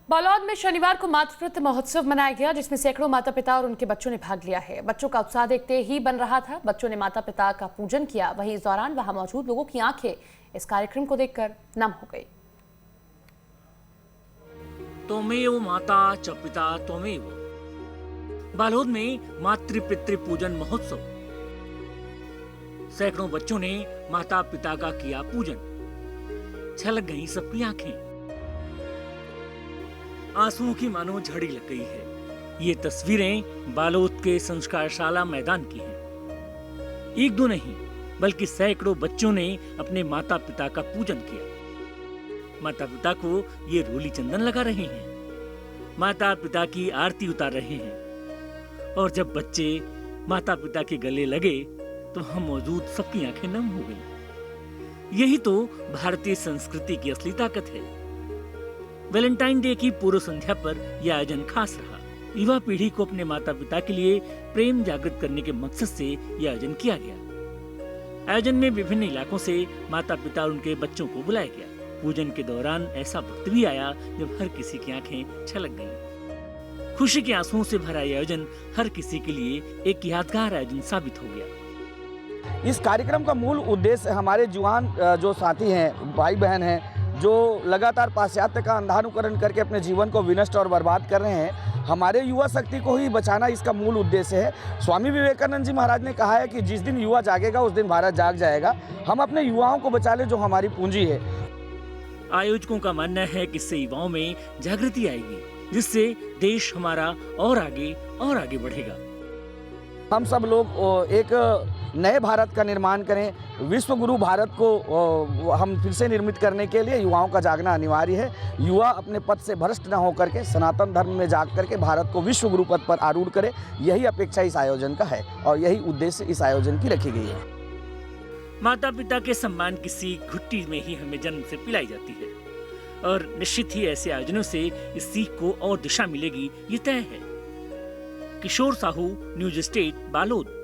बालोद में शनिवार को मातृत्व महोत्सव मनाया गया, जिसमें सैकड़ों माता पिता और उनके बच्चों ने भाग लिया है। बच्चों का उत्साह देखते ही बन रहा था। बच्चों ने माता पिता का पूजन किया। वहीं इस दौरान वहां मौजूद लोगों की आंखें इस कार्यक्रम को देखकर नम हो गई। त्वमेव माता च पिता त्वमेव। बालोद में मातृ पितृ पूजन महोत्सव। सैकड़ों बच्चों ने माता पिता का किया पूजन। छलक गई सबकी आंखें। आंसुओं की मानो झड़ी लग गई है। ये तस्वीरें बालोद के संस्कारशाला मैदान की हैं। एक दो नहीं बल्कि सैकड़ों बच्चों ने अपने माता पिता का पूजन किया। माता पिता को ये रोली चंदन लगा रहे हैं, माता पिता की आरती उतार रहे हैं। और जब बच्चे माता पिता के गले लगे तो वहां मौजूद सबकी आंखें नम हो गई। यही तो भारतीय संस्कृति की असली ताकत है। वैलेंटाइन डे की पूर्व संध्या पर यह आयोजन खास रहा। युवा पीढ़ी को अपने माता पिता के लिए प्रेम जागृत करने के मकसद से यह आयोजन किया गया। आयोजन में विभिन्न इलाकों से माता पिता और उनके बच्चों को बुलाया गया। पूजन के दौरान ऐसा वक्त भी आया जब हर किसी की आंखें छलक गईं। खुशी के आंसुओं से भरा यह आयोजन हर किसी के लिए एक यादगार आयोजन साबित हो गया। इस कार्यक्रम का मूल उद्देश्य हमारे जुआन जो साथी हैं, भाई बहन हैं, जो लगातार पाश्चात्य का अंधानुकरण करके अपने जीवन को विनष्ट और बर्बाद कर रहे हैं, हमारे युवा शक्ति को ही बचाना इसका मूल उद्देश्य है। स्वामी विवेकानंद जी महाराज ने कहा है कि जिस दिन युवा जागेगा उस दिन भारत जाग जाएगा। हम अपने युवाओं को बचा लें, जो हमारी पूंजी है। आयोजकों का मानना है कि इससे युवाओं में जागृति आएगी, जिससे देश हमारा और आगे बढ़ेगा। हम सब लोग एक नए भारत का निर्माण करें। विश्व गुरु भारत को हम फिर से निर्मित करने के लिए युवाओं का जागना अनिवार्य है। युवा अपने पद से भ्रष्ट न होकर के सनातन धर्म में जाग करके भारत को विश्व गुरु पद पर आरूढ़ करे। यही अपेक्षा इस आयोजन का है और यही उद्देश्य इस आयोजन की रखी गई है। माता पिता के सम्मान की सीख घुट्टी में ही हमें जन्म से पिलाई जाती है और निश्चित ही ऐसे आयोजनों से इस सीख को और दिशा मिलेगी, ये तय है। किशोर साहू, न्यूज स्टेट, बालोद।